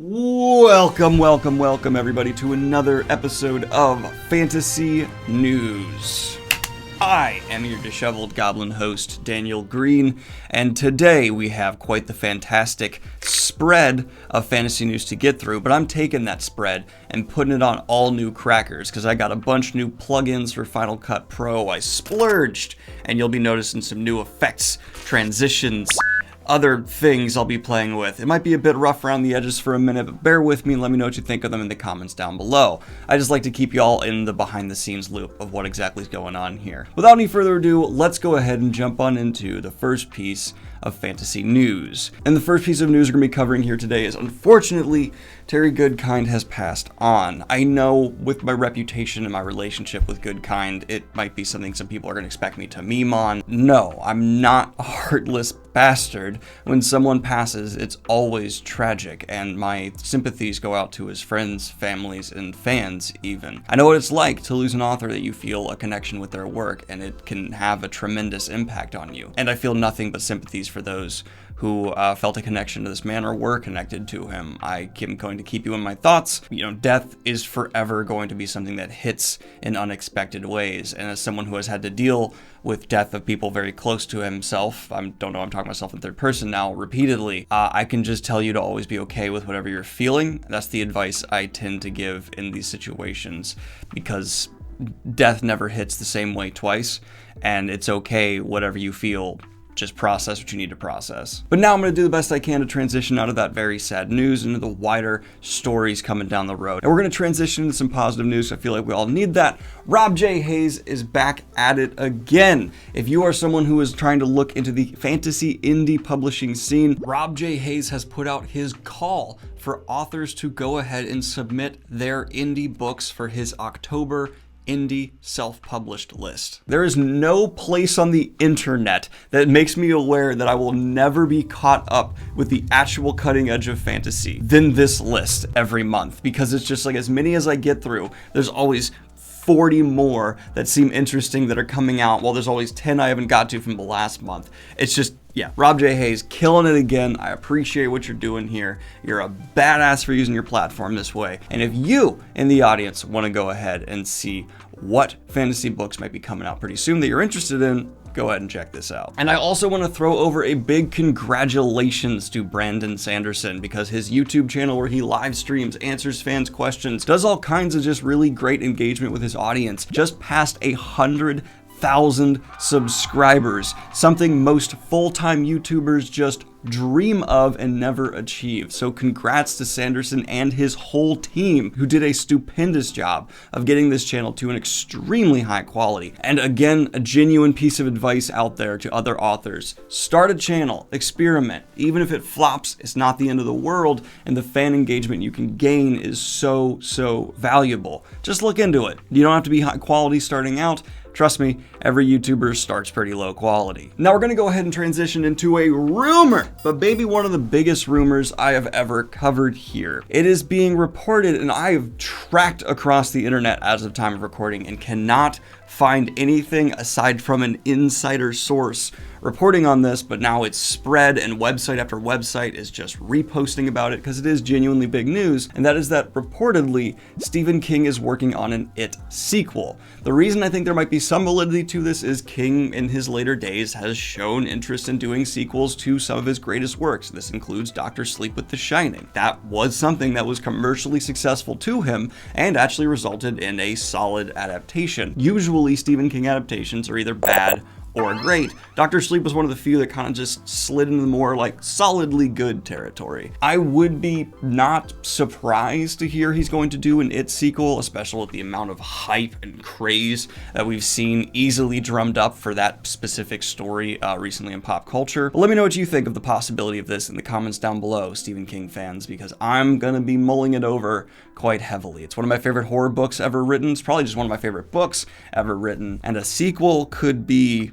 Welcome everybody to another episode of Fantasy News. I am your disheveled goblin host, Daniel Greene, and today we have quite the fantastic spread of fantasy news to get through, but I'm taking that spread and putting it on all new crackers because I got a bunch new plugins for Final Cut Pro. I splurged, and you'll be noticing some new effects, transitions, other things I'll be playing with. It might be a bit rough around the edges for a minute, but bear with me and let me know what you think of them in the comments down below. I just like to keep you all in the behind the scenes loop of what exactly is going on here. Without any further ado, let's go ahead and jump on into the first piece of fantasy news. And the first piece of news we're going to be covering here today is, unfortunately, Terry Goodkind has passed on. I know with my reputation and my relationship with Goodkind, it might be something some people are going to expect me to meme on. No, I'm not a heartless bastard. When someone passes, it's always tragic, and my sympathies go out to his friends, families, and fans even. I know what it's like to lose an author that you feel a connection with their work, and it can have a tremendous impact on you. And I feel nothing but sympathies for those who felt a connection to this man or were connected to him. I am going to keep you in my thoughts. You know, death is forever going to be something that hits in unexpected ways. And as someone who has had to deal with death of people very close to himself, I'm talking myself in third person now repeatedly, I can just tell you to always be okay with whatever you're feeling. That's the advice I tend to give in these situations, because death never hits the same way twice, and it's okay whatever you feel. Just process what you need to process. But now I'm going to do the best I can to transition out of that very sad news into the wider stories coming down the road. And we're going to transition into some positive news. I feel like we all need that. Rob J. Hayes is back at it again. If you are someone who is trying to look into the fantasy indie publishing scene, Rob J. Hayes has put out his call for authors to go ahead and submit their indie books for his October indie self-published list. There is no place on the internet that makes me aware that I will never be caught up with the actual cutting edge of fantasy than this list every month, because it's just like, as many as I get through, there's always 40 more that seem interesting that are coming out, while there's always 10 I haven't got to from the last month. It's just, yeah, Rob J. Hayes killing it again. I appreciate what you're doing here. You're a badass for using your platform this way. And if you in the audience want to go ahead and see what fantasy books might be coming out pretty soon that you're interested in, go ahead and check this out. And I also want to throw over a big congratulations to Brandon Sanderson, because his YouTube channel, where he live streams, answers fans' questions, does all kinds of just really great engagement with his audience, just passed 100,000 subscribers, something most full-time YouTubers just dream of and never achieve. So congrats to Sanderson and his whole team, who did a stupendous job of getting this channel to an extremely high quality. And again, a genuine piece of advice out there to other authors: start a channel, experiment. Even if it flops, it's not the end of the world, and the fan engagement you can gain is so valuable. Just look into it. You don't have to be high quality starting out. Trust me, every YouTuber starts pretty low quality. Now we're gonna go ahead and transition into a rumor, but maybe one of the biggest rumors I have ever covered here. It is being reported, and I have tracked across the internet as of time of recording and cannot find anything aside from an insider source reporting on this, but now it's spread and website after website is just reposting about it because it is genuinely big news, and that is that reportedly Stephen King is working on an It sequel. The reason I think there might be some validity to this is King in his later days has shown interest in doing sequels to some of his greatest works. This includes Dr. Sleep with The Shining. That was something that was commercially successful to him and actually resulted in a solid adaptation. Usually Stephen King adaptations are either bad or great. Dr. Sleep was one of the few that kind of just slid into the more like solidly good territory. I would be not surprised to hear he's going to do an It sequel, especially with the amount of hype and craze that we've seen easily drummed up for that specific story recently in pop culture. But let me know what you think of the possibility of this in the comments down below, Stephen King fans, because I'm gonna be mulling it over quite heavily. It's one of my favorite horror books ever written. It's probably just one of my favorite books ever written, and a sequel could be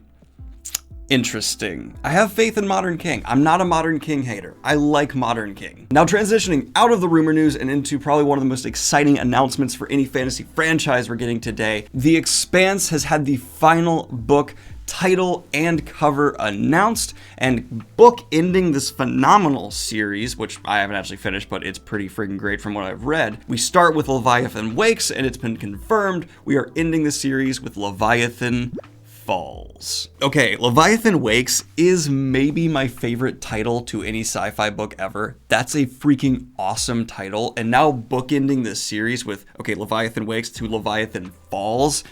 interesting. I have faith in Modern King. I'm not a Modern King hater. I like Modern King. Now transitioning out of the rumor news and into probably one of the most exciting announcements for any fantasy franchise we're getting today, The Expanse has had the final book title and cover announced, and book-ending this phenomenal series, which I haven't actually finished, but it's pretty freaking great from what I've read. We start with Leviathan Wakes, and it's been confirmed we are ending the series with Leviathan Falls. Okay, Leviathan Wakes is maybe my favorite title to any sci-fi book ever. That's a freaking awesome title, and now bookending this series with, okay, Leviathan Wakes to Leviathan Falls,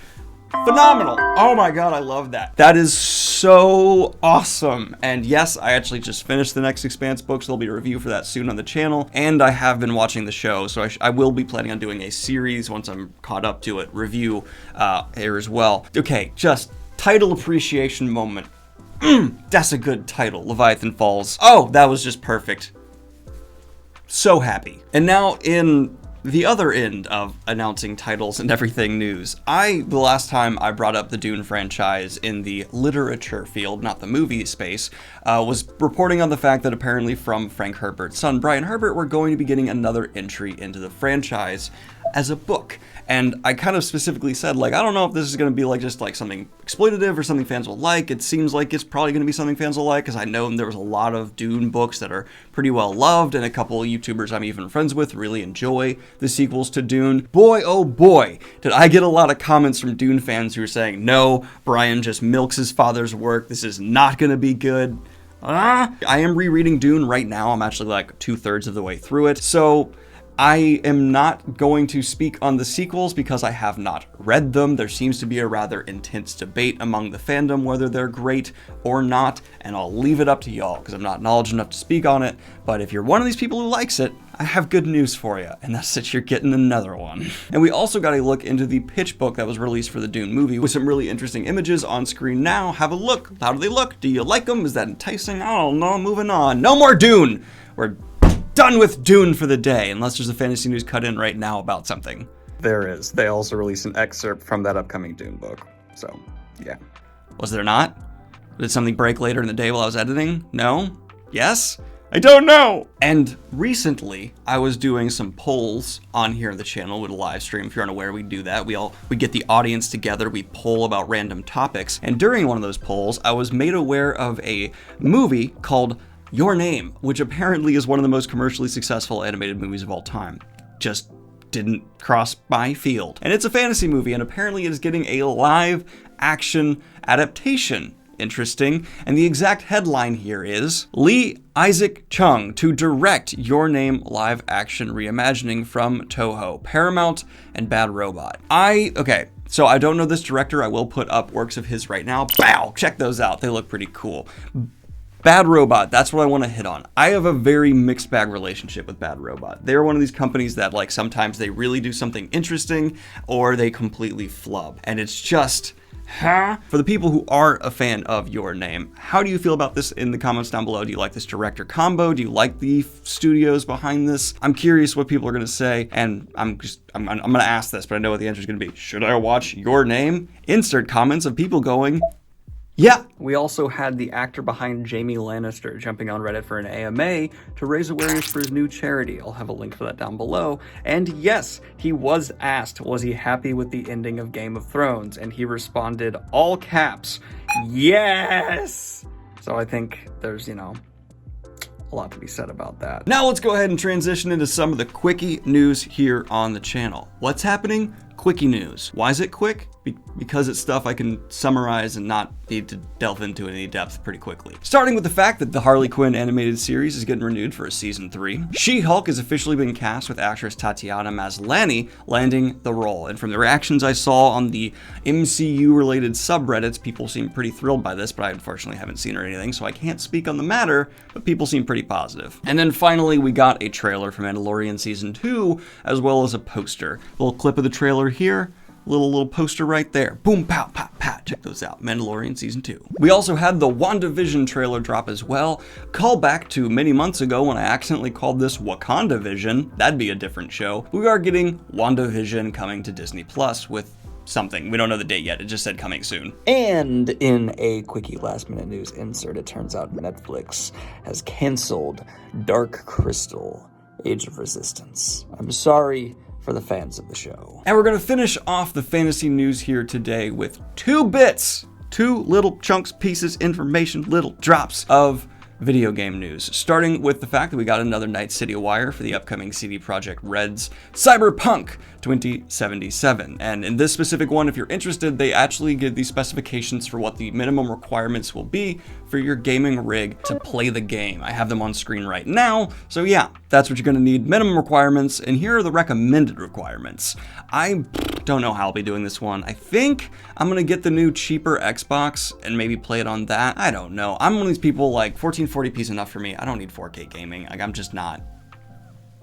phenomenal. Oh my god, I love that. That is so awesome. And yes, I actually just finished the next Expanse book, so there'll be a review for that soon on the channel. And I have been watching the show, so I will be planning on doing a series once I'm caught up to it, review here as well. Okay, just title appreciation moment. That's a good title, Leviathan Falls. Oh, that was just perfect. So happy. And now in the other end of announcing titles and everything news, the last time I brought up the Dune franchise in the literature field, not the movie space, was reporting on the fact that apparently from Frank Herbert's son, Brian Herbert, we're going to be getting another entry into the franchise as a book. And I kind of specifically said, like, I don't know if this is going to be like just like something exploitative or something fans will like. It seems like it's probably going to be something fans will like, because I know there was a lot of Dune books that are pretty well loved, and a couple of YouTubers I'm even friends with really enjoy the sequels to Dune. Boy, oh boy, did I get a lot of comments from Dune fans who are saying, no, Brian just milks his father's work. This is not going to be good. I am rereading Dune right now. I'm actually like 2/3 of the way through it. So I am not going to speak on the sequels because I have not read them. There seems to be a rather intense debate among the fandom whether they're great or not, and I'll leave it up to y'all because I'm not knowledgeable enough to speak on it. But if you're one of these people who likes it, I have good news for you, and that's that you're getting another one. And we also got a look into the pitch book that was released for the Dune movie with some really interesting images on screen now. Have a look. How do they look? Do you like them? Is that enticing? I don't know. Moving on. No more Dune. We're done with Dune for the day, unless there's a fantasy news cut in right now about something. There is. They also released an excerpt from that upcoming Dune book. So, yeah. Was there not? Did something break later in the day while I was editing? No? Yes? I don't know! And recently, I was doing some polls on here on the channel with a live stream. If you're unaware, we do that. We get the audience together, we poll about random topics. And during one of those polls, I was made aware of a movie called Your Name, which apparently is one of the most commercially successful animated movies of all time. Just didn't cross my field. And it's a fantasy movie, and apparently it is getting a live action adaptation. Interesting. And the exact headline here is Lee Isaac Chung to direct Your Name live action reimagining from Toho, Paramount, and Bad Robot. Okay. So I don't know this director. I will put up works of his right now. Bow! Check those out. They look pretty cool. Bad Robot, that's what I want to hit on. I have a very mixed bag relationship with Bad Robot. They're one of these companies that, like, sometimes they really do something interesting or they completely flub. And it's just, For the people who are a fan of Your Name, how do you feel about this in the comments down below? Do you like this director combo? Do you like the studios behind this? I'm curious what people are going to say, and I'm going to ask this, but I know what the answer is going to be. Should I watch Your Name? Insert comments of people going, yeah. We also had the actor behind Jaime Lannister jumping on Reddit for an AMA to raise awareness for his new charity. I'll have a link for that down below. And yes, he was asked, was he happy with the ending of Game of Thrones? And he responded, all caps, yes! So I think there's, a lot to be said about that. Now let's go ahead and transition into some of the Quickie news here on the channel. What's happening? Quickie news. Why is it quick? Because it's stuff I can summarize and not need to delve into in any depth pretty quickly. Starting with the fact that the Harley Quinn animated series is getting renewed for a season 3. She-Hulk has officially been cast with actress Tatiana Maslany landing the role. And from the reactions I saw on the MCU-related subreddits, people seem pretty thrilled by this, but I unfortunately haven't seen her or anything, so I can't speak on the matter, but people seem pretty positive. And then finally, we got a trailer for Mandalorian Season 2, as well as a poster. A little clip of the trailer here. Little poster right there. Boom, pow, pow, pow. Check those out. Mandalorian Season 2. We also had the WandaVision trailer drop as well. Call back to many months ago when I accidentally called this Wakanda Vision. That'd be a different show. We are getting WandaVision coming to Disney Plus with something. We don't know the date yet. It just said coming soon. And in a Quickie last minute news insert, it turns out Netflix has canceled Dark Crystal: Age of Resistance. I'm sorry for the fans of the show. And we're going to finish off the fantasy news here today with 2 bits two little chunks, pieces, information, little drops of video game news, starting with the fact that we got another Night City wire for the upcoming CD Projekt Red's Cyberpunk 2077. And in this specific one, if you're interested, they actually give these specifications for what the minimum requirements will be for your gaming rig to play the game. I have them on screen right now. So yeah, that's what you're gonna need, minimum requirements, and here are the recommended requirements. I don't know how I'll be doing this one. I think I'm gonna get the new cheaper Xbox and maybe play it on that. I don't know. I'm one of these people, like 1440p is enough for me. I don't need 4K gaming. Like, I'm just not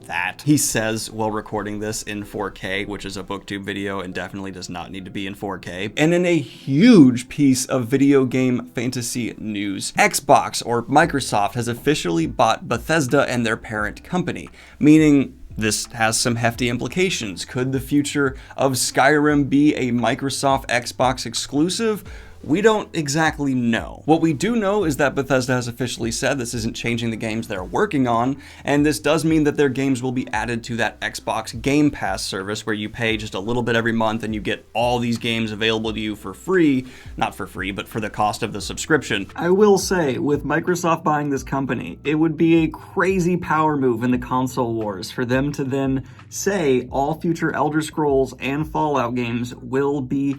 that. He says while recording this in 4K, which is a booktube video and definitely does not need to be in 4K. And in a huge piece of video game fantasy news, Xbox, or Microsoft, has officially bought Bethesda and their parent company, meaning this has some hefty implications. Could the future of Skyrim be a Microsoft Xbox exclusive? We don't exactly know. What we do know is that Bethesda has officially said this isn't changing the games they're working on, and this does mean that their games will be added to that Xbox Game Pass service where you pay just a little bit every month and you get all these games available to you for free. Not for free, but for the cost of the subscription. I will say, with Microsoft buying this company, it would be a crazy power move in the console wars for them to then say all future Elder Scrolls and Fallout games will be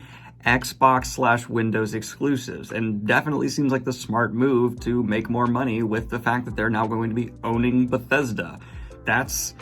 Xbox/Windows exclusives, and definitely seems like the smart move to make more money with the fact that they're now going to be owning Bethesda. That's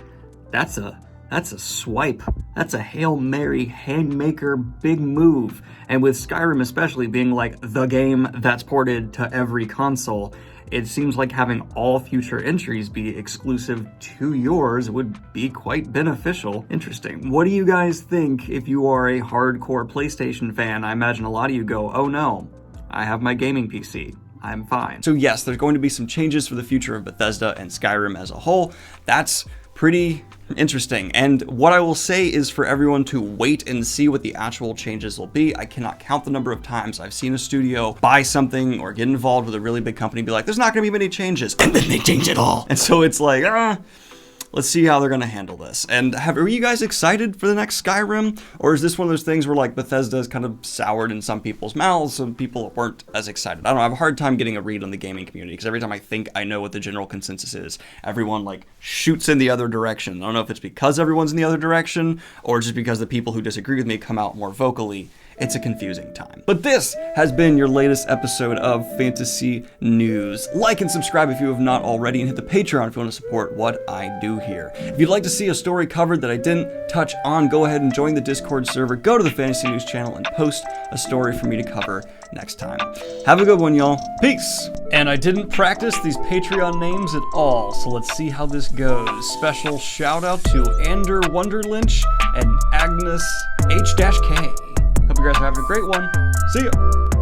a swipe. That's a Hail Mary, haymaker, big move. And with Skyrim especially being like the game that's ported to every console, it seems like having all future entries be exclusive to yours would be quite beneficial. Interesting. What do you guys think if you are a hardcore PlayStation fan? I imagine a lot of you go, oh no, I have my gaming PC. I'm fine. So yes, there's going to be some changes for the future of Bethesda and Skyrim as a whole. That's pretty interesting. And what I will say is for everyone to wait and see what the actual changes will be. I cannot count the number of times I've seen a studio buy something or get involved with a really big company and be like, there's not going to be many changes. And then they change it all. And so it's like, let's see how they're going to handle this. And are you guys excited for the next Skyrim? Or is this one of those things where like Bethesda is kind of soured in some people's mouths, some people weren't as excited? I don't know, I have a hard time getting a read on the gaming community because every time I think I know what the general consensus is, everyone like shoots in the other direction. I don't know if it's because everyone's in the other direction or just because the people who disagree with me come out more vocally. It's a confusing time. But this has been your latest episode of Fantasy News. Like and subscribe if you have not already, and hit the Patreon if you want to support what I do here. If you'd like to see a story covered that I didn't touch on, go ahead and join the Discord server, go to the Fantasy News channel, and post a story for me to cover next time. Have a good one, y'all. Peace! And I didn't practice these Patreon names at all, so let's see how this goes. Special shout out to Ander Wonderlynch and Agnes H-K. Hope you guys are having a great one. See ya!